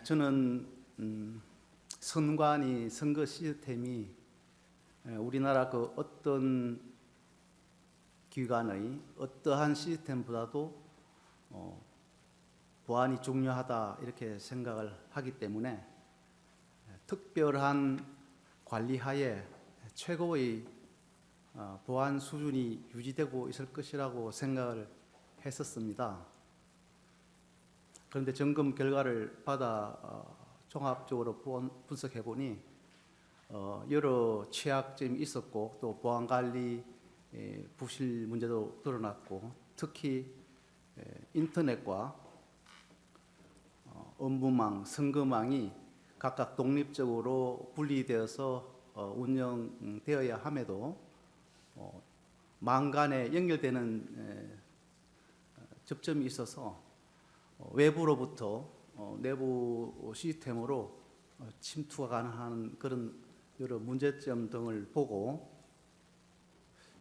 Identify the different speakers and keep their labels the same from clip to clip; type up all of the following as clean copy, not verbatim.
Speaker 1: 저는 선관위 선거 시스템이 우리나라 그 어떤 기관의 어떠한 시스템보다도 보안이 중요하다 이렇게 생각을 하기 때문에 특별한 관리하에 최고의 보안 수준이 유지되고 있을 것이라고 생각을 했었습니다. 그런데 점검 결과를 받아 종합적으로 분석해 보니 여러 취약점이 있었고 또 보안 관리 부실 문제도 드러났고 특히 인터넷과 업무망, 선거망이 각각 독립적으로 분리되어서 운영되어야 함에도 망 간에 연결되는 접점이 있어서 외부로부터 내부 시스템으로 침투가 가능한 그런 여러 문제점 등을 보고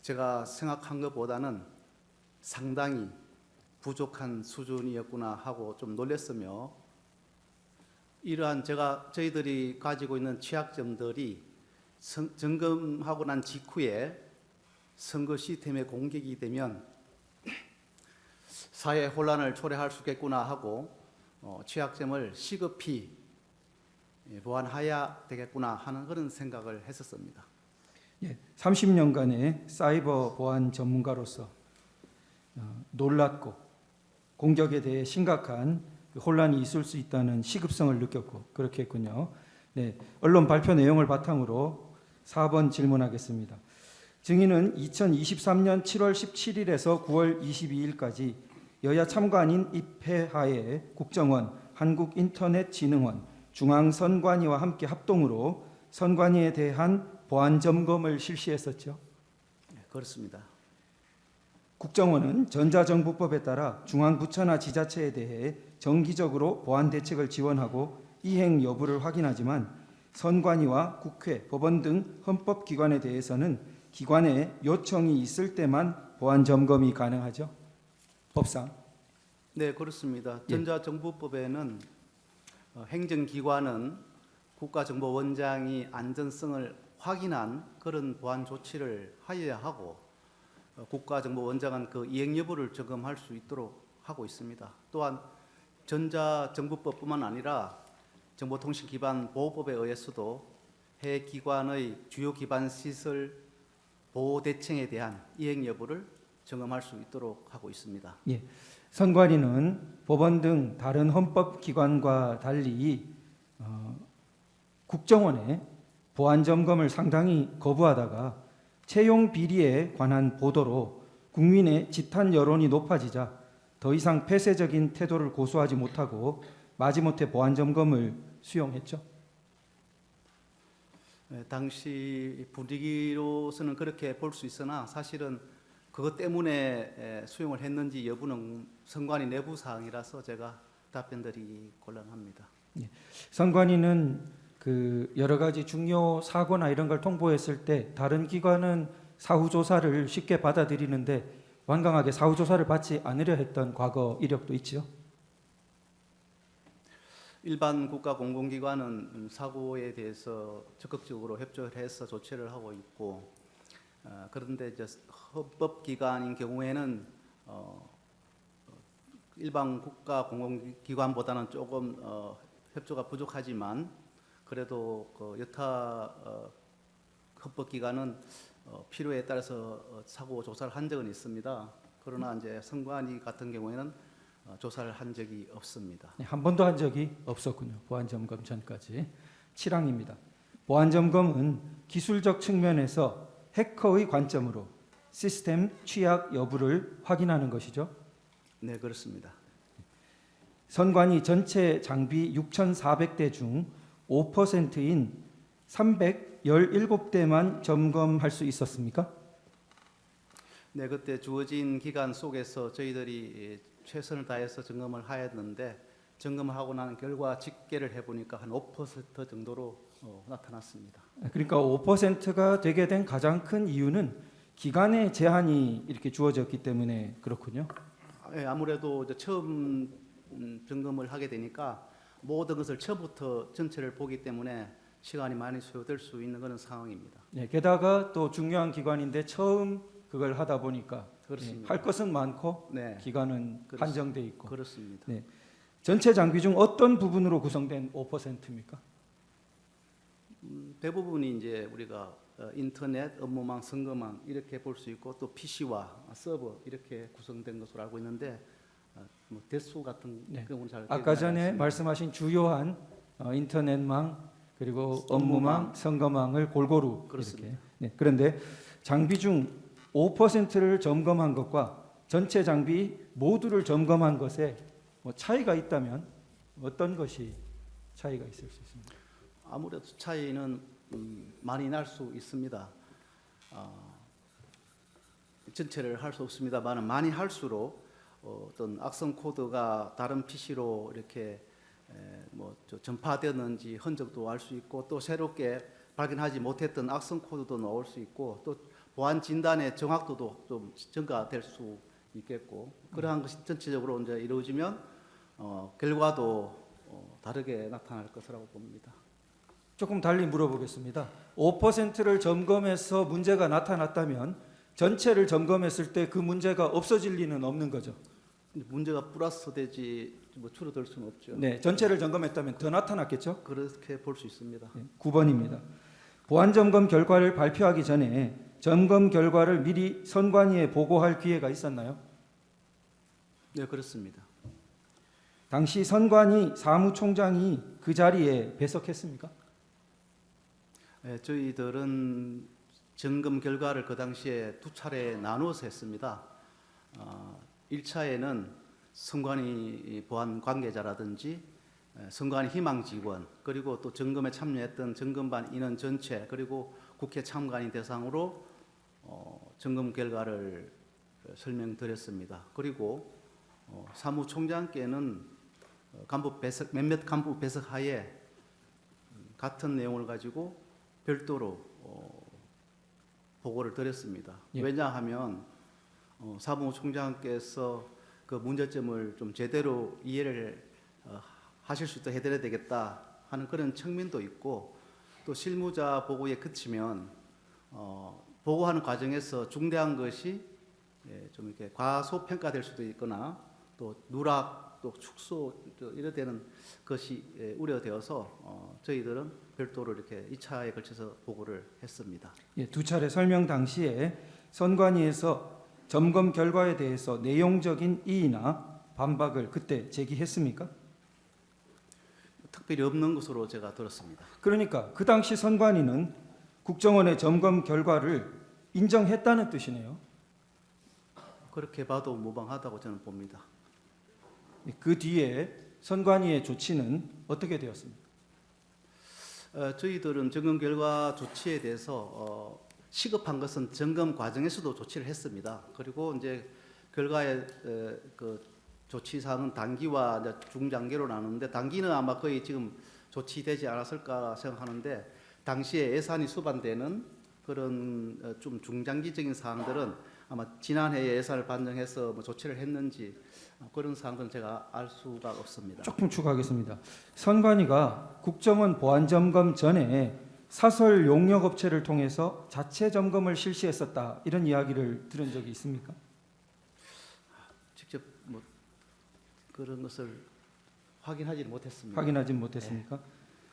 Speaker 1: 제가 생각한 것보다는 상당히 부족한 수준이었구나 하고 좀 놀랐으며 이러한 저희들이 가지고 있는 취약점들이 점검하고 난 직후에 선거 시스템에 공격이 되면 사회 혼란을 초래할 수 있겠구나 하고 취약점을 시급히 보완해야 되겠구나 하는 그런 생각을 했었습니다.
Speaker 2: 30년간의 사이버 보안 전문가로서 놀랐고 공격에 대해 심각한 혼란이 있을 수 있다는 시급성을 느꼈고 그렇게 했군요. 언론 발표 내용을 바탕으로 4번 질문하겠습니다. 증인은 2023년 7월 17일에서 9월 22일까지 여야 참관인 입회하에 국정원, 한국인터넷진흥원, 중앙선관위와 함께 합동으로 선관위에 대한 보안 점검을 실시했었죠.
Speaker 1: 그렇습니다.
Speaker 2: 국정원은 전자정부법에 따라 중앙부처나 지자체에 대해 정기적으로 보안 대책을 지원하고 이행 여부를 확인하지만 선관위와 국회, 법원 등 헌법기관에 대해서는 기관의 요청이 있을 때만 보안 점검이 가능하죠. 법상.
Speaker 1: 네, 그렇습니다. 전자정부법에는 행정기관은 국가정보원장이 안전성을 확인한 그런 보안 조치를 하여야 하고 국가정보원장은 그 이행 여부를 점검할 수 있도록 하고 있습니다. 또한 전자정부법뿐만 아니라 정보통신기반보호법에 의해서도 해 기관의 주요 기반 시설 보호 대책에 대한 이행 여부를 점검할 수 있도록 하고 있습니다.
Speaker 2: 선관위는 법원 등 다른 헌법기관과 달리 국정원의 보안 점검을 상당히 거부하다가 채용 비리에 관한 보도로 국민의 지탄 여론이 높아지자 더 이상 폐쇄적인 태도를 고수하지 못하고 마지못해 보안 점검을 수용했죠.
Speaker 1: 당시 분위기로서는 그렇게 볼 수 있으나 사실은 그것 때문에 수용을 했는지 여부는 선관위 내부 사항이라서 제가 답변드리기 곤란합니다.
Speaker 2: 선관위는 여러 가지 중요 사고나 이런 걸 통보했을 때 다른 기관은 사후 조사를 쉽게 받아들이는데 완강하게 사후 조사를 받지 않으려 했던 과거 이력도 있죠.
Speaker 1: 일반 국가 공공기관은 사고에 대해서 적극적으로 협조를 해서 조치를 하고 있고 그런데 이제 헌법기관인 경우에는 일반 국가 공공기관보다는 조금 협조가 부족하지만 그래도 그 여타 헌법기관은 필요에 따라서 사고 조사를 한 적은 있습니다. 그러나 이제 선관위 같은 경우에는 조사를 한 적이 없습니다.
Speaker 2: 한 번도 한 적이 없었군요. 보안 점검 전까지. 7항입니다. 보안 점검은 기술적 측면에서 해커의 관점으로 시스템 취약 여부를 확인하는 것이죠.
Speaker 1: 네, 그렇습니다.
Speaker 2: 선관위 전체 장비 6,400대 중 5%인 317대만 점검할 수 있었습니까?
Speaker 1: 네, 그때 주어진 기간 속에서 저희들이 최선을 다해서 점검을 하였는데 점검을 하고 나는 결과 집계를 해보니까 한 5% 정도로 나타났습니다.
Speaker 2: 그러니까 5%가 되게 된 가장 큰 이유는 기간의 제한이 이렇게 주어졌기 때문에 그렇군요.
Speaker 1: 아무래도 이제 처음 점검을 하게 되니까 모든 것을 처음부터 전체를 보기 때문에 시간이 많이 소요될 수 있는 그런 상황입니다.
Speaker 2: 네, 게다가 또 중요한 기관인데 처음 그걸 하다 보니까
Speaker 1: 그렇습니다.
Speaker 2: 할 것은 많고
Speaker 1: 네,
Speaker 2: 기간은 한정돼 있고.
Speaker 1: 그렇습니다.
Speaker 2: 네. 전체 장비 중 어떤 부분으로 구성된 5%입니까?
Speaker 1: 대부분이 이제 우리가 인터넷, 업무망, 선거망 이렇게 볼 수 있고 또 PC와 서버 이렇게 구성된 것으로 알고 있는데 뭐 대수 같은
Speaker 2: 네.
Speaker 1: 경우는 잘
Speaker 2: 아까
Speaker 1: 기억나지
Speaker 2: 전에
Speaker 1: 않습니다.
Speaker 2: 말씀하신 주요한 인터넷망 그리고 업무망, 선거망을 골고루
Speaker 1: 그렇습니다.
Speaker 2: 이렇게. 네. 그런데 장비 중 5%를 점검한 것과 전체 장비 모두를 점검한 것에 뭐 차이가 있다면 어떤 것이 차이가 있을 수 있습니까?
Speaker 1: 아무래도 차이는 많이 날 수 있습니다. 전체를 할 수 없습니다만 많이 할수록 어떤 악성 코드가 다른 PC로 이렇게 전파되는지 흔적도 알 수 있고 또 새롭게 발견하지 못했던 악성 코드도 나올 수 있고 또 보안 진단의 정확도도 좀 증가될 수 있겠고 그러한 것이 전체적으로 이제 이루어지면 결과도 다르게 나타날 것이라고 봅니다.
Speaker 2: 조금 달리 물어보겠습니다. 5%를 점검해서 문제가 나타났다면 전체를 점검했을 때 그 문제가 없어질 리는 없는 거죠.
Speaker 1: 근데 문제가 플러스되지 줄어들 수는 없죠.
Speaker 2: 네, 전체를 점검했다면 더 나타났겠죠.
Speaker 1: 그렇게 볼 수 있습니다.
Speaker 2: 9번입니다. 보안 점검 결과를 발표하기 전에 점검 결과를 미리 선관위에 보고할 기회가 있었나요?
Speaker 1: 네, 그렇습니다.
Speaker 2: 당시 선관위 사무총장이 그 자리에 배석했습니까?
Speaker 1: 네, 저희들은 점검 결과를 그 당시에 두 차례 나누어서 했습니다. 1차에는 선관위 보안 관계자라든지 선관위 희망 직원 그리고 또 점검에 참여했던 점검반 인원 전체 그리고 국회 참관인 대상으로 점검 결과를 설명드렸습니다. 그리고 사무총장께는 간부 배석 몇몇 간부 배석하에 같은 내용을 가지고 별도로 보고를 드렸습니다.
Speaker 2: 예.
Speaker 1: 왜냐하면 사무총장께서 그 문제점을 좀 제대로 이해를 하실 수 있도록 해드려야 되겠다 하는 그런 측면도 있고 또 실무자 보고에 그치면 보고하는 과정에서 중대한 것이 좀 이렇게 과소평가될 수도 있거나 또 누락 또 축소 이래 되는 것이 우려되어서 저희들은 별도로 이렇게 2차에 걸쳐서 보고를 했습니다.
Speaker 2: 예, 두 차례 설명 당시에 선관위에서 점검 결과에 대해서 내용적인 이의나 반박을 그때 제기했습니까?
Speaker 1: 특별히 없는 것으로 제가 들었습니다.
Speaker 2: 그러니까 그 당시 선관위는 국정원의 점검 결과를 인정했다는 뜻이네요.
Speaker 1: 그렇게 봐도 무방하다고 저는 봅니다.
Speaker 2: 그 뒤에 선관위의 조치는 어떻게 되었습니까?
Speaker 1: 저희들은 점검 결과 조치에 대해서 시급한 것은 점검 과정에서도 조치를 했습니다. 그리고 이제 결과의 그 조치 사항은 단기와 이제 중장기로 나누는데 단기는 아마 거의 지금 조치되지 않았을까 생각하는데 당시에 예산이 수반되는 그런 좀 중장기적인 사항들은 아마 지난해에 예산을 반영해서 조치를 했는지 그런 사항은 제가 알 수가 없습니다.
Speaker 2: 조금 추가하겠습니다. 선관위가 국정원 보안 점검 전에 사설 용역 업체를 통해서 자체 점검을 실시했었다 이런 이야기를 들은 적이 있습니까?
Speaker 1: 직접 그런 것을 확인하지 못했습니다.
Speaker 2: 확인하진 못했습니까?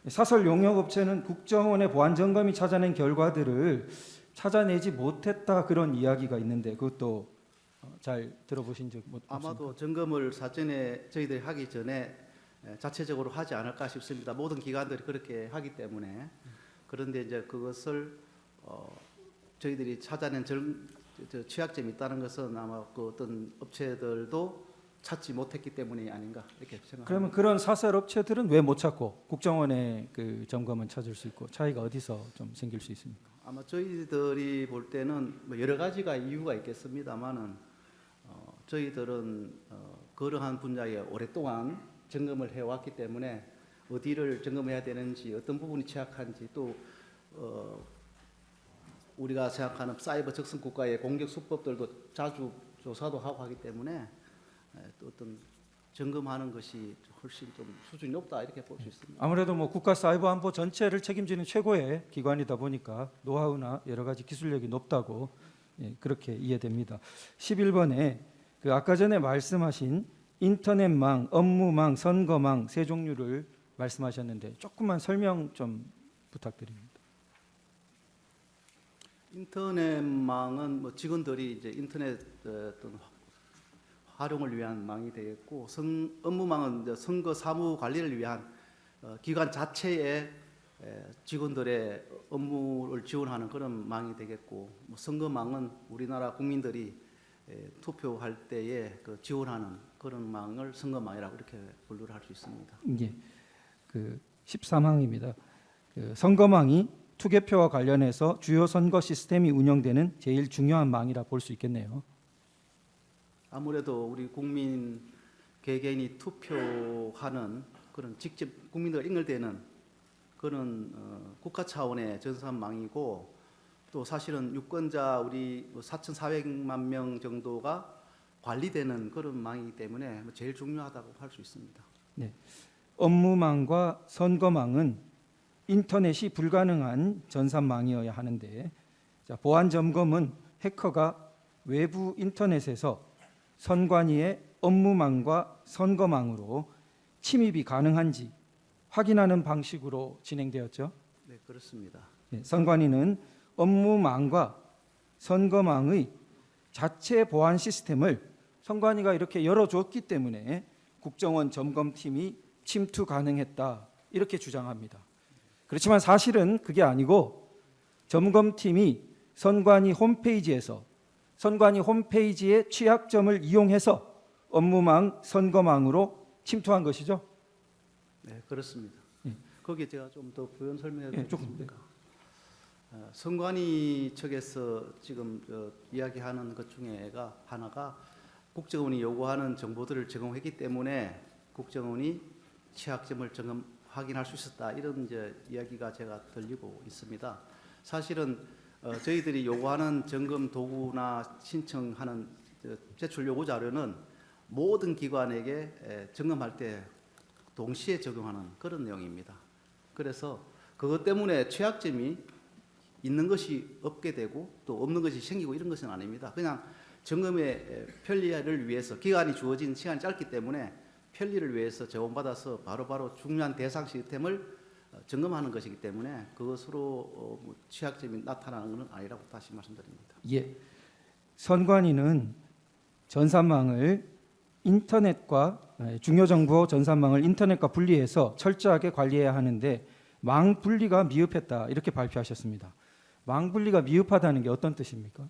Speaker 2: 사설 용역 업체는 국정원의 보안 점검이 찾아낸 결과들을 찾아내지 못했다 그런 이야기가 있는데 그것도 잘 들어보신 적 없습니까?
Speaker 1: 아마도 점검을 사전에 저희들이 하기 전에 자체적으로 하지 않을까 싶습니다. 모든 기관들이 그렇게 하기 때문에 그런데 이제 그것을 저희들이 찾아낸 취약점이 있다는 것은 아마 그 어떤 업체들도 찾지 못했기 때문이 아닌가 이렇게 생각합니다.
Speaker 2: 그러면 그런 사설 업체들은 왜 못 찾고 국정원의 그 점검은 찾을 수 있고 차이가 어디서 좀 생길 수 있습니까?
Speaker 1: 아마 저희들이 볼 때는 여러 가지가 이유가 있겠습니다만은 저희들은 그러한 분야에 오랫동안 점검을 해왔기 때문에 어디를 점검해야 되는지 어떤 부분이 취약한지 또 우리가 생각하는 사이버 적성 국가의 공격 수법들도 자주 조사도 하고 하기 때문에 또 어떤 점검하는 것이 훨씬 좀 수준이 높다 이렇게 볼 수 있습니다.
Speaker 2: 아무래도 뭐 국가 사이버 안보 전체를 책임지는 최고의 기관이다 보니까 노하우나 여러 가지 기술력이 높다고 그렇게 이해됩니다. 11번에 그 아까 전에 말씀하신 인터넷망, 업무망, 선거망 세 종류를 말씀하셨는데 조금만 설명 좀 부탁드립니다.
Speaker 1: 인터넷망은 뭐 직원들이 이제 인터넷 어떤 활용을 위한 망이 되겠고, 업무망은 이제 선거 사무 관리를 위한 기관 자체의 직원들의 업무를 지원하는 그런 망이 되겠고, 뭐 선거망은 우리나라 국민들이 투표할 때에 그 지원하는 그런 망을 선거망이라고 이렇게 분류를 할 수 있습니다.
Speaker 2: 예, 그 13항입니다. 그 선거망이 투개표와 관련해서 주요 선거 시스템이 운영되는 제일 중요한 망이라 볼 수 있겠네요.
Speaker 1: 아무래도 우리 국민 개개인이 투표하는 그런 직접 국민들 연결되는 그런 국가 차원의 전산망이고, 또 사실은 유권자 우리 4,400만 명 정도가 관리되는 그런 망이기 때문에 제일 중요하다고 할 수 있습니다.
Speaker 2: 업무망과 선거망은 인터넷이 불가능한 전산망이어야 하는데, 자, 보안 점검은 해커가 외부 인터넷에서 선관위의 업무망과 선거망으로 침입이 가능한지 확인하는 방식으로 진행되었죠.
Speaker 1: 네, 그렇습니다.
Speaker 2: 선관위는 업무망과 선거망의 자체 보안 시스템을 선관위가 이렇게 열어줬기 때문에 국정원 점검팀이 침투 가능했다 이렇게 주장합니다. 그렇지만 사실은 그게 아니고 점검팀이 선관위 홈페이지에서 선관위 홈페이지의 취약점을 이용해서 업무망, 선거망으로 침투한 것이죠.
Speaker 1: 네, 그렇습니다.
Speaker 2: 예.
Speaker 1: 거기에 제가 좀 더 부연 설명해
Speaker 2: 예, 조금.
Speaker 1: 드리겠습니다. 선관위 측에서 지금 이야기하는 것 중에가 하나가 국정원이 요구하는 정보들을 제공했기 때문에 국정원이 취약점을 확인할 수 있었다, 이런 이제 이야기가 제가 들리고 있습니다. 사실은 저희들이 요구하는 점검 도구나 신청하는 제출 요구 자료는 모든 기관에게 점검할 때 동시에 적용하는 그런 내용입니다. 그래서 그것 때문에 취약점이 있는 것이 없게 되고 또 없는 것이 생기고 이런 것은 아닙니다. 그냥 점검의 편리를 위해서, 기간이 주어진 시간이 짧기 때문에 편리를 위해서 제공받아서 바로바로 중요한 대상 시스템을 점검하는 것이기 때문에 그것으로 취약점이 나타나는 것은 아니라고 다시 말씀드립니다.
Speaker 2: 예, 선관위는 전산망을 인터넷과 중요 정보 전산망을 인터넷과 분리해서 철저하게 관리해야 하는데 망 분리가 미흡했다 이렇게 발표하셨습니다. 망 분리가 미흡하다는 게 어떤 뜻입니까?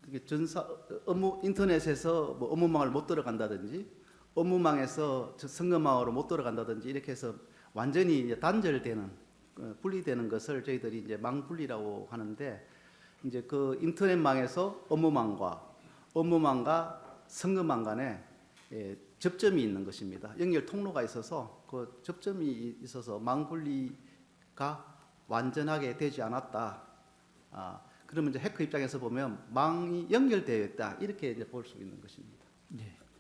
Speaker 1: 그게 인터넷에서 뭐 업무망을 못 들어간다든지 업무망에서 선거망으로 못 들어간다든지 이렇게 해서 완전히 이제 단절되는 분리되는 것을 저희들이 이제 망 분리라고 하는데, 이제 그 인터넷망에서 업무망과 선거망 간에 접점이 있는 것입니다. 연결 통로가 있어서 그 접점이 있어서 망 분리가 완전하게 되지 않았다. 그러면 이제 해커 입장에서 보면 망이 연결되어 있다 이렇게 이제 볼 수 있는 것입니다.
Speaker 2: 네.